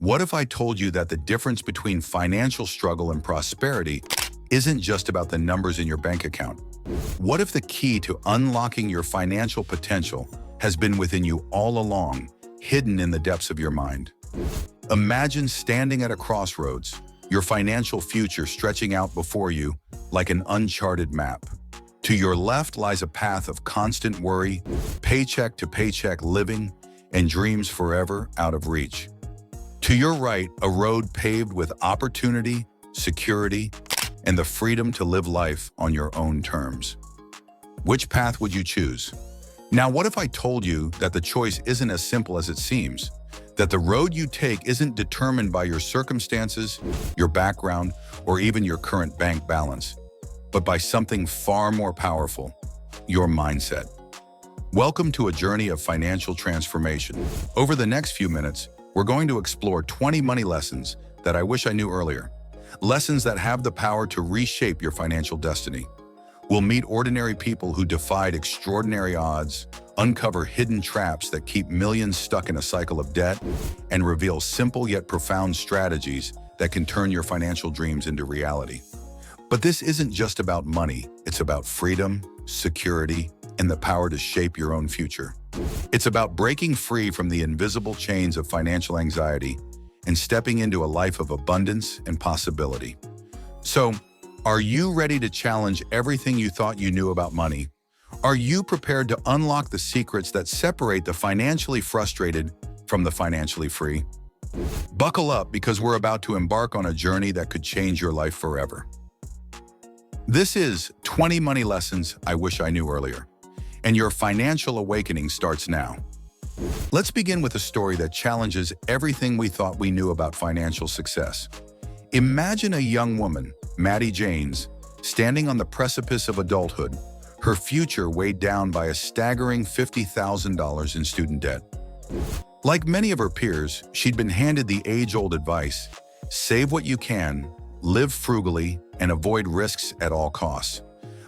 What if I told you that the difference between financial struggle and prosperity isn't just about the numbers in your bank account? What if the key to unlocking your financial potential has been within you all along, hidden in the depths of your mind? Imagine standing at a crossroads, your financial future stretching out before you like an uncharted map. To your left lies a path of constant worry, paycheck to paycheck living, and dreams forever out of reach. To your right, a road paved with opportunity, security, and the freedom to live life on your own terms. Which path would you choose? Now, what if I told you that the choice isn't as simple as it seems? That the road you take isn't determined by your circumstances, your background, or even your current bank balance, but by something far more powerful, your mindset. Welcome to a journey of financial transformation. Over the next few minutes, we're going to explore 20 money lessons that I wish I knew earlier. Lessons that have the power to reshape your financial destiny. We'll meet ordinary people who defied extraordinary odds, uncover hidden traps that keep millions stuck in a cycle of debt, and reveal simple yet profound strategies that can turn your financial dreams into reality. But this isn't just about money, it's about freedom, security, and the power to shape your own future. It's about breaking free from the invisible chains of financial anxiety and stepping into a life of abundance and possibility. So, are you ready to challenge everything you thought you knew about money? Are you prepared to unlock the secrets that separate the financially frustrated from the financially free? Buckle up, because we're about to embark on a journey that could change your life forever. This is 20 money lessons I wish I knew earlier, and your financial awakening starts now. Let's begin with a story that challenges everything we thought we knew about financial success. Imagine a young woman, Maddie Janes, standing on the precipice of adulthood, her future weighed down by a staggering $50,000 in student debt. Like many of her peers, she'd been handed the age-old advice: save what you can, live frugally, and avoid risks at all costs.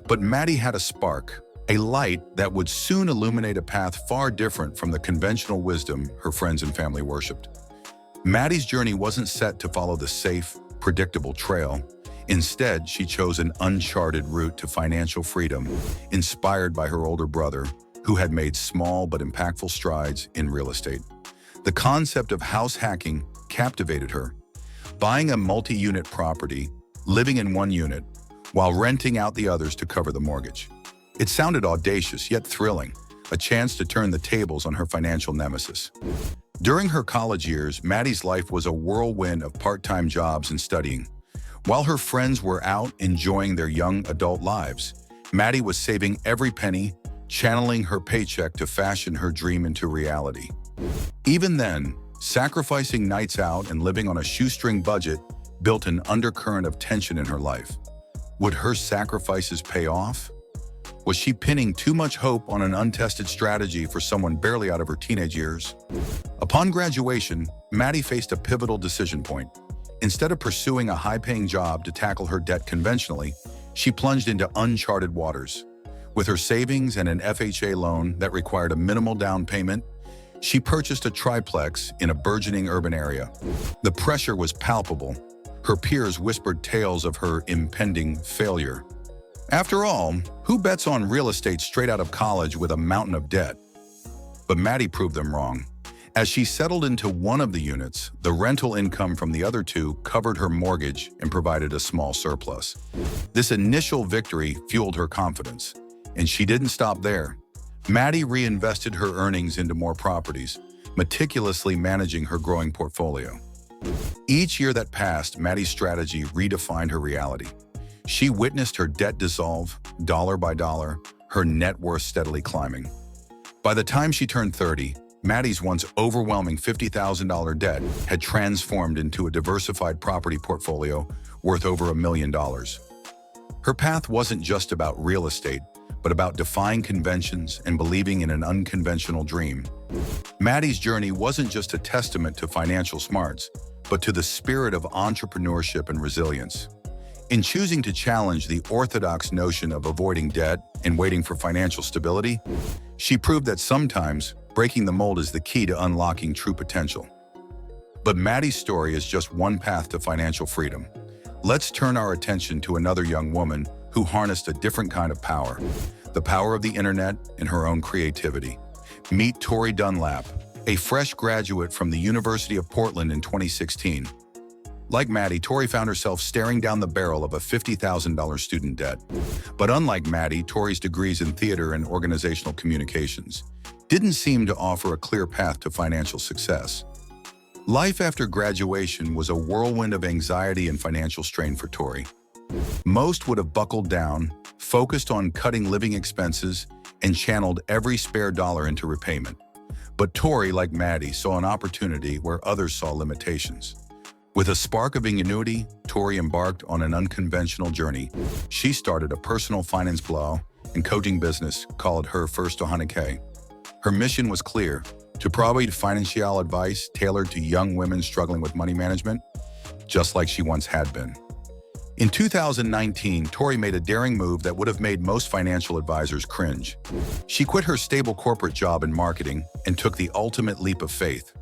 But Maddie had a spark, a light that would soon illuminate a path far different from the conventional wisdom her friends and family worshipped. Maddie's journey wasn't set to follow the safe, predictable trail. Instead, she chose an uncharted route to financial freedom, inspired by her older brother, who had made small but impactful strides in real estate. The concept of house hacking captivated her. Buying a multi-unit property, living in one unit, while renting out the others to cover the mortgage. It sounded audacious yet thrilling, a chance to turn the tables on her financial nemesis. During her college years, Maddie's life was a whirlwind of part-time jobs and studying. While her friends were out enjoying their young adult lives, Maddie was saving every penny, channeling her paycheck to fashion her dream into reality. Even then, sacrificing nights out and living on a shoestring budget built an undercurrent of tension in her life. Would her sacrifices pay off? Was she pinning too much hope on an untested strategy for someone barely out of her teenage years? Upon graduation, Maddie faced a pivotal decision point. Instead of pursuing a high-paying job to tackle her debt conventionally, she plunged into uncharted waters. With her savings and an FHA loan that required a minimal down payment, she purchased a triplex in a burgeoning urban area. The pressure was palpable. Her peers whispered tales of her impending failure. After all, who bets on real estate straight out of college with a mountain of debt? But Maddie proved them wrong. As she settled into one of the units, the rental income from the other two covered her mortgage and provided a small surplus. This initial victory fueled her confidence, and she didn't stop there. Maddie reinvested her earnings into more properties, meticulously managing her growing portfolio. Each year that passed, Maddie's strategy redefined her reality. She witnessed her debt dissolve, dollar by dollar, her net worth steadily climbing. By the time she turned 30, Maddie's once overwhelming $50,000 debt had transformed into a diversified property portfolio worth over $1 million. Her path wasn't just about real estate, but about defying conventions and believing in an unconventional dream. Maddie's journey wasn't just a testament to financial smarts, but to the spirit of entrepreneurship and resilience. In choosing to challenge the orthodox notion of avoiding debt and waiting for financial stability, she proved that sometimes breaking the mold is the key to unlocking true potential. But Maddie's story is just one path to financial freedom. Let's turn our attention to another young woman who harnessed a different kind of power, the power of the internet and her own creativity. Meet Tori Dunlap, a fresh graduate from the University of Portland in 2016. Like Maddie, Tori found herself staring down the barrel of a $50,000 student debt. But unlike Maddie, Tori's degrees in theater and organizational communications didn't seem to offer a clear path to financial success. Life after graduation was a whirlwind of anxiety and financial strain for Tori. Most would have buckled down, focused on cutting living expenses, and channeled every spare dollar into repayment. But Tori, like Maddie, saw an opportunity where others saw limitations. With a spark of ingenuity, Tori embarked on an unconventional journey. She started a personal finance blog and coaching business called Her First 100K. Her mission was clear: to provide financial advice tailored to young women struggling with money management, just like she once had been. In 2019, Tori made a daring move that would have made most financial advisors cringe. She quit her stable corporate job in marketing and took the ultimate leap of faith.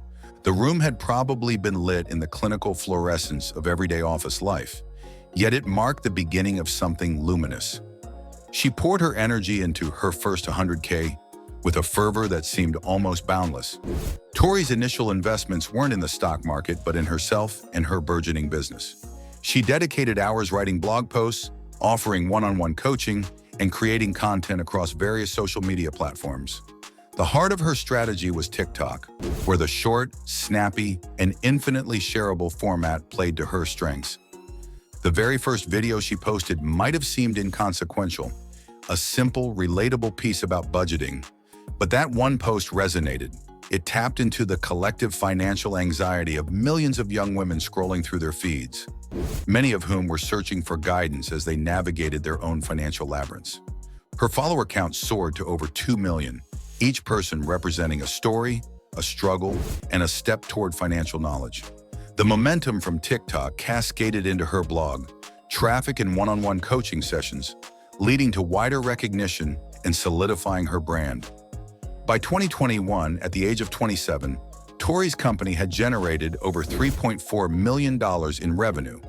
The room had probably been lit in the clinical fluorescence of everyday office life, yet it marked the beginning of something luminous. She poured her energy into Her First 100K with a fervor that seemed almost boundless. Tori's initial investments weren't in the stock market, but in herself and her burgeoning business. She dedicated hours writing blog posts, offering one-on-one coaching, and creating content across various social media platforms. The heart of her strategy was TikTok, where the short, snappy, and infinitely shareable format played to her strengths. The very first video she posted might have seemed inconsequential, a simple, relatable piece about budgeting. But that one post resonated. It tapped into the collective financial anxiety of millions of young women scrolling through their feeds, many of whom were searching for guidance as they navigated their own financial labyrinths. Her follower count soared to over 2 million, each person representing a story, a struggle, and a step toward financial knowledge. The momentum from TikTok cascaded into her blog, traffic and one-on-one coaching sessions, leading to wider recognition and solidifying her brand. By 2021, at the age of 27, Tori's company had generated over $3.4 million in revenue,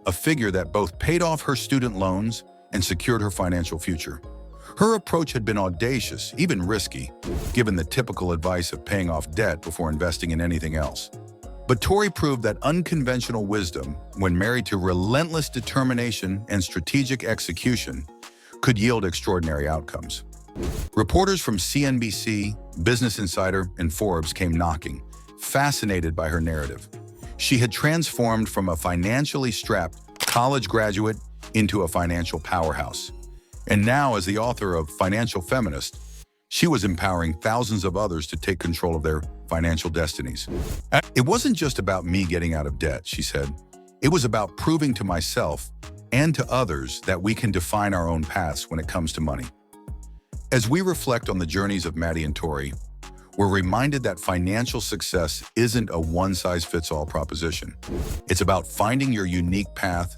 a figure that both paid off her student loans and secured her financial future. Her approach had been audacious, even risky, given the typical advice of paying off debt before investing in anything else. But Tori proved that unconventional wisdom, when married to relentless determination and strategic execution, could yield extraordinary outcomes. Reporters from CNBC, Business Insider, and Forbes came knocking, fascinated by her narrative. She had transformed from a financially strapped college graduate into a financial powerhouse. And now, as the author of Financial Feminist, she was empowering thousands of others to take control of their financial destinies. It wasn't just about me getting out of debt, she said. It was about proving to myself and to others that we can define our own paths when it comes to money. As we reflect on the journeys of Maddie and Tori, we're reminded that financial success isn't a one-size-fits-all proposition. It's about finding your unique path,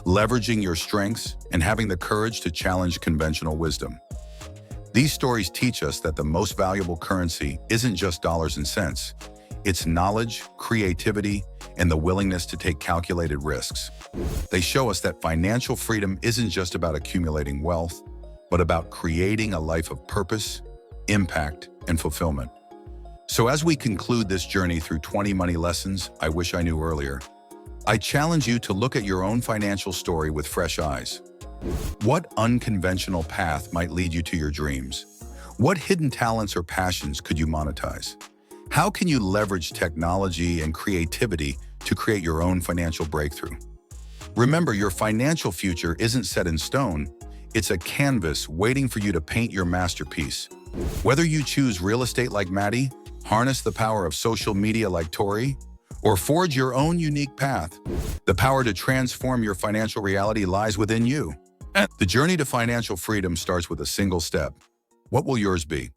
leveraging your strengths, and having the courage to challenge conventional wisdom. These stories teach us that the most valuable currency isn't just dollars and cents. It's knowledge, creativity, and the willingness to take calculated risks. They show us that financial freedom isn't just about accumulating wealth, but about creating a life of purpose, impact, and fulfillment. So as we conclude this journey through 20 money lessons I wish I knew earlier, I challenge you to look at your own financial story with fresh eyes. What unconventional path might lead you to your dreams? What hidden talents or passions could you monetize? How can you leverage technology and creativity to create your own financial breakthrough? Remember, your financial future isn't set in stone. It's a canvas waiting for you to paint your masterpiece. Whether you choose real estate like Maddie, harness the power of social media like Tori, or forge your own unique path, the power to transform your financial reality lies within you. The journey to financial freedom starts with a single step. What will yours be?